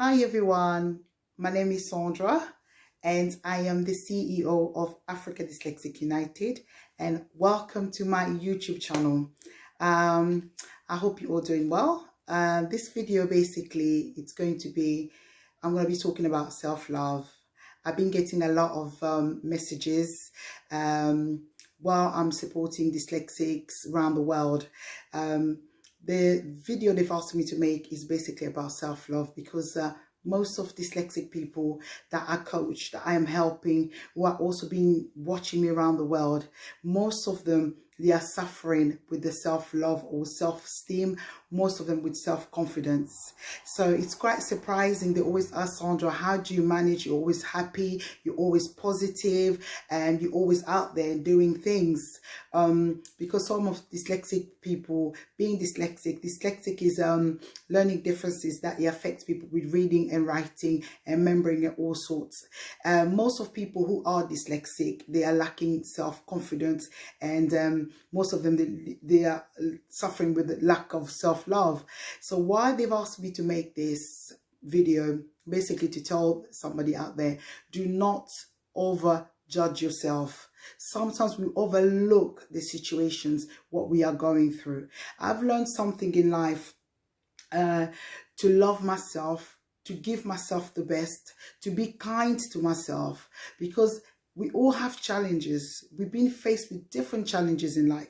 Hi everyone, my name is Sandra and I am the CEO of Africa Dyslexic United, and welcome to my YouTube channel. I hope you're all doing well. This video basically, I'm going to be talking about self-love. I've been getting a lot of messages while I'm supporting dyslexics around the world. The video they've asked me to make is basically about self-love, because most of dyslexic people that I coach, that I am helping, who are also been watching me around the world, most of them, they are suffering with the self-love or self-esteem, most of them with self-confidence. So it's quite surprising. They always ask, Sandra, how do you manage? You're always happy, you're always positive, and you're always out there doing things. Because some of dyslexic people, being dyslexic is learning differences that it affects people with reading and writing and remembering and all sorts. Most of people who are dyslexic, they are lacking self-confidence, and most of them, they are suffering with the lack of self-love. So why they've asked me to make this video, basically to tell somebody out there, do not overjudge yourself. Sometimes we overlook the situations, what we are going through. I've learned something in life, to love myself, to give myself the best, to be kind to myself, because we all have challenges. We've been faced with different challenges in life.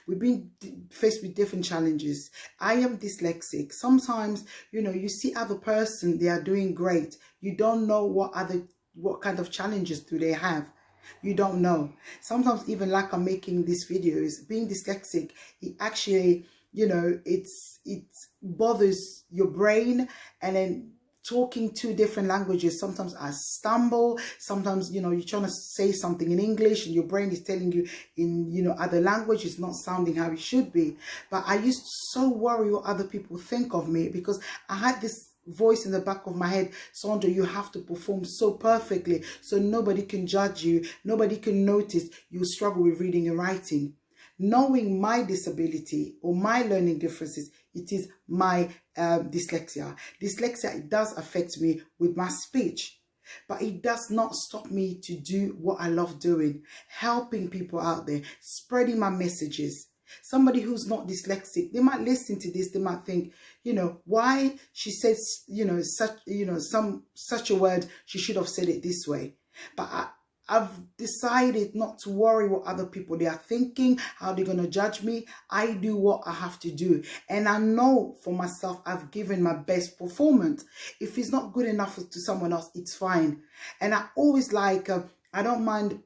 We've been faced with different challenges. I am dyslexic. Sometimes, you see other person, they are doing great. You don't know what kind of challenges do they have. You don't know. Sometimes, even like I'm making these videos, being dyslexic, it actually, it bothers your brain, and then talking two different languages, sometimes I stumble, sometimes you're trying to say something in English and your brain is telling you in other language, it's not sounding how it should be. But I used to so worry what other people think of me, because I had this voice in the back of my head, Sandra, you have to perform so perfectly so nobody can judge you, nobody can notice you struggle with reading and writing. Knowing my disability or my learning differences, it is my dyslexia. Dyslexia, it does affect me with my speech, but it does not stop me to do what I love doing, helping people out there, spreading my messages. Somebody who's not dyslexic, they might listen to this, they might think, why she says, such a word, she should have said it this way. But I've decided not to worry what other people they are thinking, how they're going to judge me. I do what I have to do. And I know for myself, I've given my best performance. If it's not good enough to someone else, it's fine. And I always I don't mind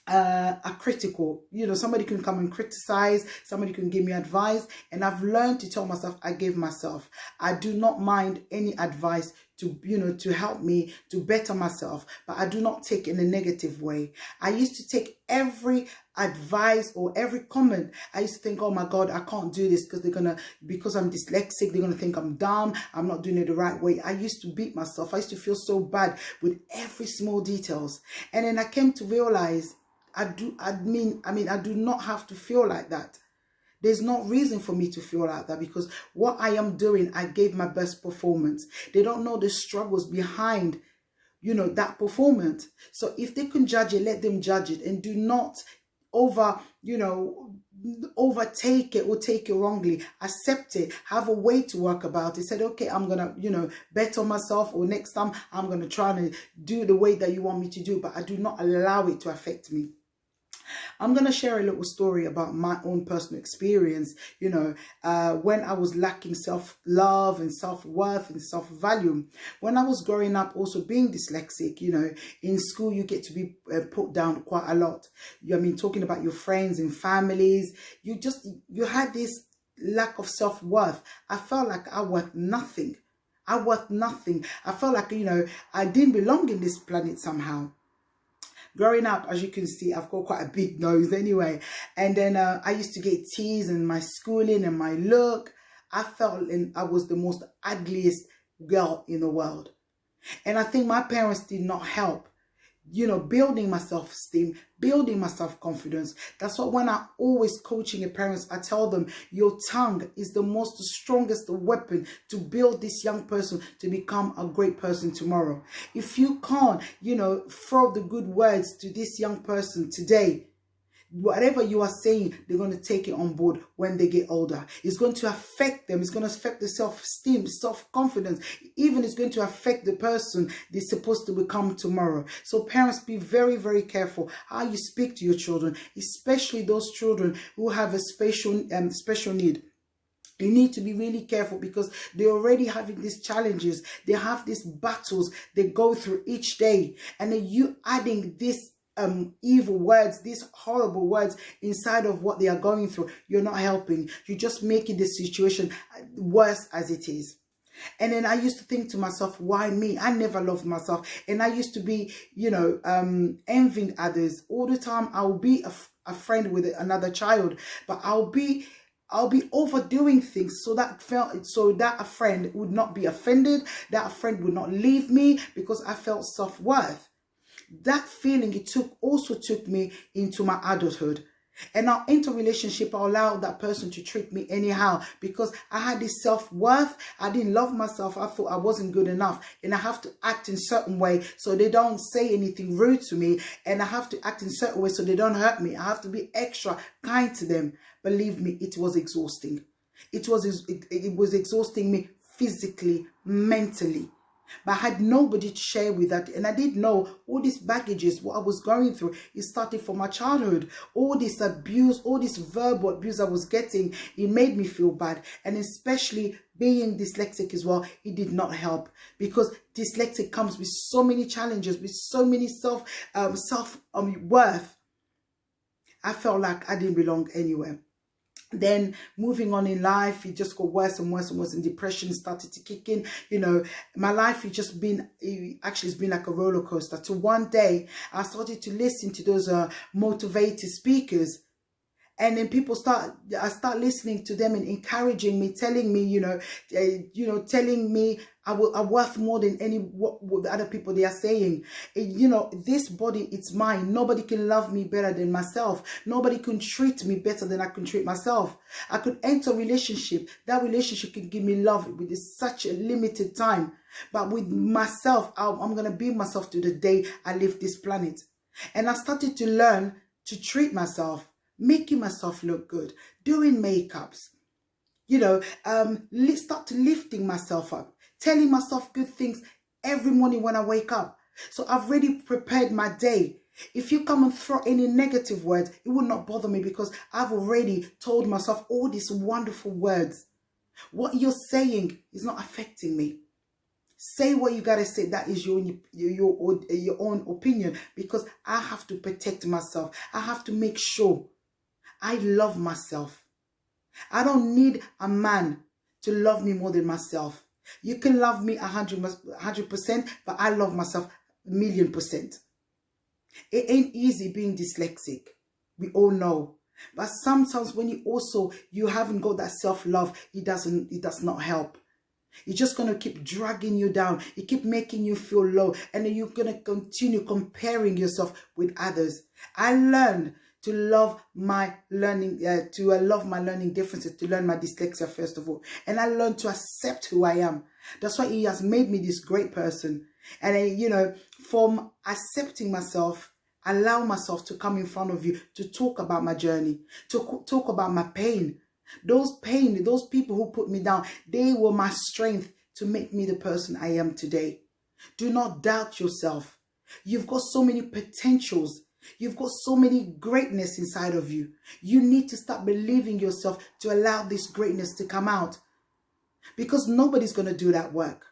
a critical, somebody can come and criticize, somebody can give me advice, and I've learned to tell myself, I give myself. I do not mind any advice to help me to better myself, but I do not take in a negative way. I used to take every advice or every comment. I used to think, oh my God, I can't do this because I'm dyslexic, they're gonna think I'm dumb, I'm not doing it the right way. I used to beat myself. I used to feel so bad with every small details. And then I came to realize I do not have to feel like that. There's no reason for me to feel like that, because what I am doing, I gave my best performance. They don't know the struggles behind, that performance. So if they can judge it, let them judge it, and do not overtake it or take it wrongly. Accept it. Have a way to work about it. Said, okay, I'm gonna, bet on myself, or next time I'm gonna try and do the way that you want me to do, but I do not allow it to affect me. I'm going to share a little story about my own personal experience, when I was lacking self-love and self-worth and self-value. When I was growing up, also being dyslexic, in school, you get to be put down quite a lot. Talking about your friends and families, you had this lack of self-worth. I felt like I worth nothing. I felt like, I didn't belong in this planet somehow. Growing up, as you can see, I've got quite a big nose anyway. And then I used to get teased in my schooling and my look. I felt I was the most ugliest girl in the world. And I think my parents did not help. you know, building my self-esteem, building my self-confidence. That's what, when I'm always coaching parents, I tell them, your tongue is the most strongest weapon to build this young person to become a great person tomorrow. If you can't, you know, throw the good words to this young person today, whatever you are saying, they're going to take it on board when they get older. It's going to affect them. It's going to affect the self-esteem, self-confidence. Even it's going to affect the person they're supposed to become tomorrow. So parents, be very, very careful how you speak to your children, especially those children who have a special need. You need to be really careful, because they're already having these challenges. They have these battles they go through each day. And then you adding this evil words, these horrible words inside of what they are going through, you're not helping. You're just making the situation worse as it is. And then I used to think to myself, why me? I never loved myself. And I used to be, you know, envying others all the time. I'll be a friend with another child, but I'll be overdoing things so that a friend would not be offended, that a friend would not leave me, because I felt self-worth. That feeling, it also took me into my adulthood. And now into relationship, I allowed that person to treat me anyhow, because I had this self-worth. I didn't love myself. I thought I wasn't good enough, and I have to act in certain way so they don't say anything rude to me, and I have to act in certain way so they don't hurt me. I have to be extra kind to them. Believe me, it was exhausting. It was exhausting me physically, mentally. But I had nobody to share with that. And I didn't know all these baggages, what I was going through. It started from my childhood. All this abuse, all this verbal abuse I was getting, it made me feel bad. And especially being dyslexic as well, it did not help. Because dyslexic comes with so many challenges, with so many self-worth. I felt like I didn't belong anywhere. Then moving on in life, it just got worse and worse and worse, and depression started to kick in. You know, my life, it's been like a roller coaster. To one day I started to listen to those motivated speakers, and then I start listening to them and encouraging me, telling me, telling me I'm worth more than what the other people they are saying. You know, this body, it's mine. Nobody can love me better than myself. Nobody can treat me better than I can treat myself. I could enter a relationship. That relationship can give me love with such a limited time. But with myself, I'm going to be myself to the day I leave this planet. And I started to learn to treat myself, making myself look good, doing makeups, start lifting myself up, telling myself good things every morning when I wake up. So I've already prepared my day. If you come and throw any negative words, it will not bother me, because I've already told myself all these wonderful words. What you're saying is not affecting me. Say what you gotta say. That is your own opinion, because I have to protect myself. I have to make sure I love myself. I don't need a man to love me more than myself. You can love me 100%, but I love myself 1,000,000%. It ain't easy being dyslexic. We all know. But sometimes when you haven't got that self-love, it does not help. It's just going to keep dragging you down. It keep making you feel low. And then you're going to continue comparing yourself with others. I learned to love my learning, differences, to learn my dyslexia first of all. And I learned to accept who I am. That's why he has made me this great person. And from accepting myself, allow myself to come in front of you to talk about my journey, to talk about my pain. Those people who put me down, they were my strength to make me the person I am today. Do not doubt yourself. You've got so many potentials. You've got so many greatness inside of you. You need to start believing yourself to allow this greatness to come out. Because nobody's going to do that work.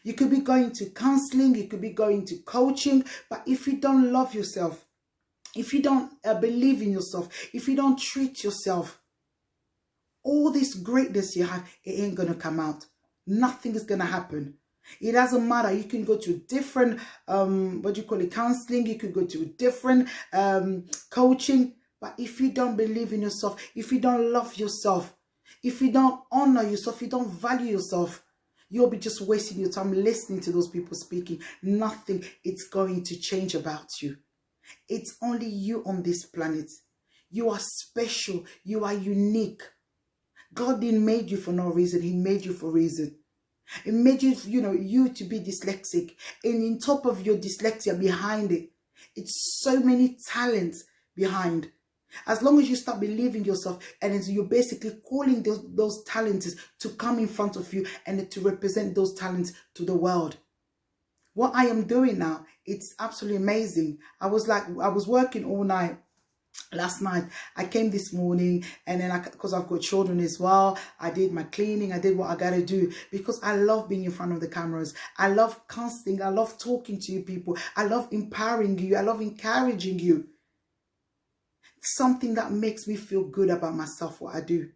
You could be going to counseling, you could be going to coaching, but if you don't love yourself, if you don't believe in yourself, if you don't treat yourself, all this greatness you have, it ain't going to come out. Nothing is going to happen. It doesn't matter. You can go to different, counseling. You could go to different coaching. But if you don't believe in yourself, if you don't love yourself, if you don't honor yourself, if you don't value yourself, You'll be just wasting your time listening to those people speaking. Nothing is going to change about you. It's only you on this planet. You are special. You are unique. God didn't make you for no reason. He made you for a reason. He made you, you to be dyslexic. And on top of your dyslexia, behind it, it's so many talents behind. As long as you start believing yourself, and you're basically calling those talents to come in front of you and to represent those talents to the world. What I am doing now, it's absolutely amazing. I was working all night. Last night, I came this morning, and then because I've got children as well, I did my cleaning. I did what I got to do because I love being in front of the cameras. I love casting. I love talking to you people. I love empowering you. I love encouraging you. Something that makes me feel good about myself, what I do.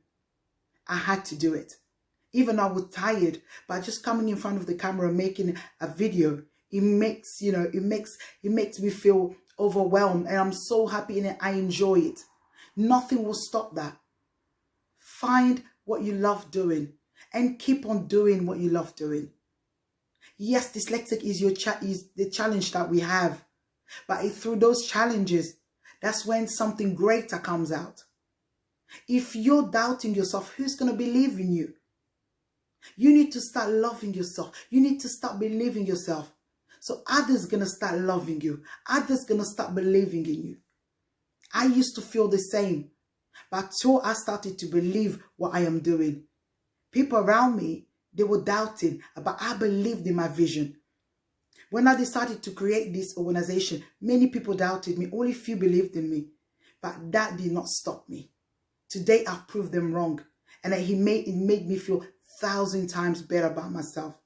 I had to do it. Even though I was tired, but just coming in front of the camera, making a video, it makes me feel overwhelmed, and I'm so happy in it. I enjoy it. Nothing will stop that. Find what you love doing and keep on doing what you love doing. Yes, dyslexic is is the challenge that we have, but through those challenges, that's when something greater comes out. If you're doubting yourself, who's going to believe in you? You need to start loving yourself. You need to start believing yourself. So others are going to start loving you. Others are going to start believing in you. I used to feel the same. But until I started to believe what I am doing, people around me, they were doubting, but I believed in my vision. When I decided to create this organization, many people doubted me. Only few believed in me. But that did not stop me. Today, I've proved them wrong. And it made me feel 1,000 times better about myself.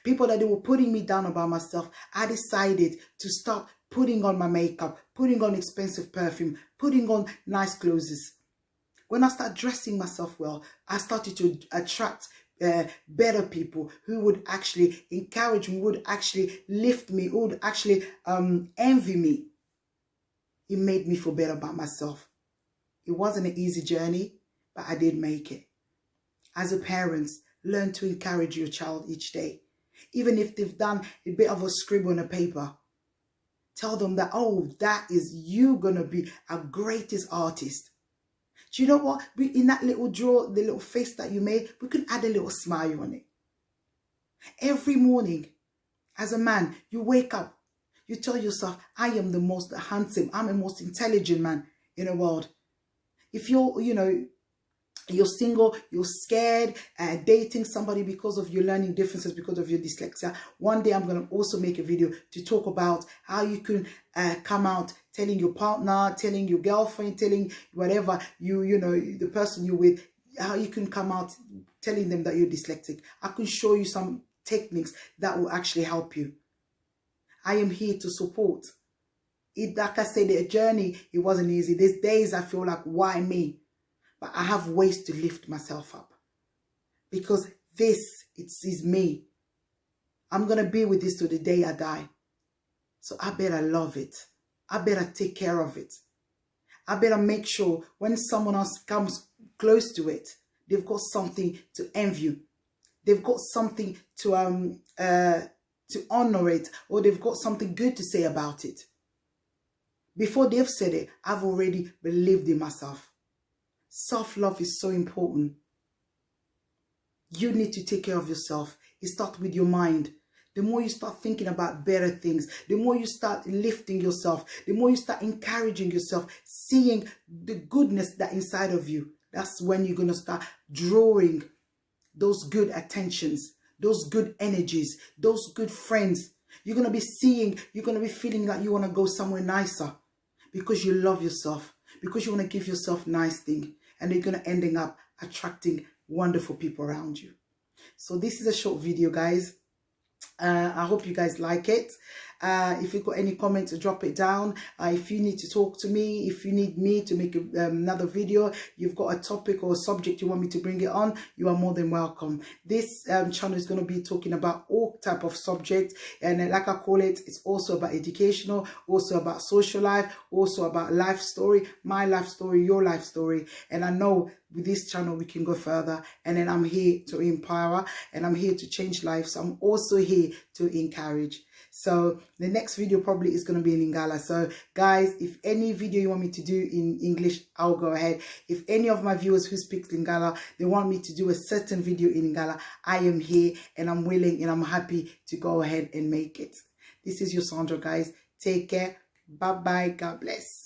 People that they were putting me down about myself, I decided to stop putting on my makeup, putting on expensive perfume, putting on nice clothes. When I started dressing myself well, I started to attract better people who would actually encourage me, would actually lift me, would actually envy me. It made me feel better about myself. It wasn't an easy journey, but I did make it. As a parent, learn to encourage your child each day. Even if they've done a bit of a scribble on a paper, tell them that, oh, that is you going to be a greatest artist. Do you know what? In that little drawer, the little face that you made, we can add a little smile on it. Every morning, as a man, you wake up, you tell yourself, I am the most handsome, I'm the most intelligent man in the world. If you're, you're single, you're scared, dating somebody because of your learning differences, because of your dyslexia. One day I'm going to also make a video to talk about how you can come out telling your partner, telling your girlfriend, telling whatever, the person you're with, how you can come out telling them that you're dyslexic. I can show you some techniques that will actually help you. I am here to support. Like I said, the journey, it wasn't easy. There's days I feel like, why me? But I have ways to lift myself up. Because this, it is me. I'm going to be with this till the day I die. So I better love it. I better take care of it. I better make sure when someone else comes close to it, they've got something to envy. They've got something to honor it, or they've got something good to say about it. Before they've said it, I've already believed in myself. Self-love is so important. You need to take care of yourself. It starts with your mind. The more you start thinking about better things, the more you start lifting yourself, the more you start encouraging yourself, seeing the goodness that inside of you. That's when you're going to start drawing those good attentions, those good energies, those good friends. You're going to be seeing, you're going to be feeling like you want to go somewhere nicer because you love yourself, because you want to give yourself nice things. And you're going to end up attracting wonderful people around you. So this is a short video, guys. I hope you guys like it. If you've got any comments, drop it down. If you need to talk to me, if you need me to make another video, you've got a topic or a subject you want me to bring it on, you are more than welcome. This channel is going to be talking about all type of subjects, and like I call it, it's also about educational, also about social life, also about life story, my life story, your life story. And I know with this channel we can go further. And then I'm here to empower, and I'm here to change lives. I'm also here to encourage. So the next video probably is going to be in Lingala. So guys, if any video you want me to do in English, I'll go ahead. If any of my viewers who speak Lingala, they want me to do a certain video in Lingala, I am here and I'm willing and I'm happy to go ahead and make it. This is your Sandra, guys. Take care. Bye bye. God bless.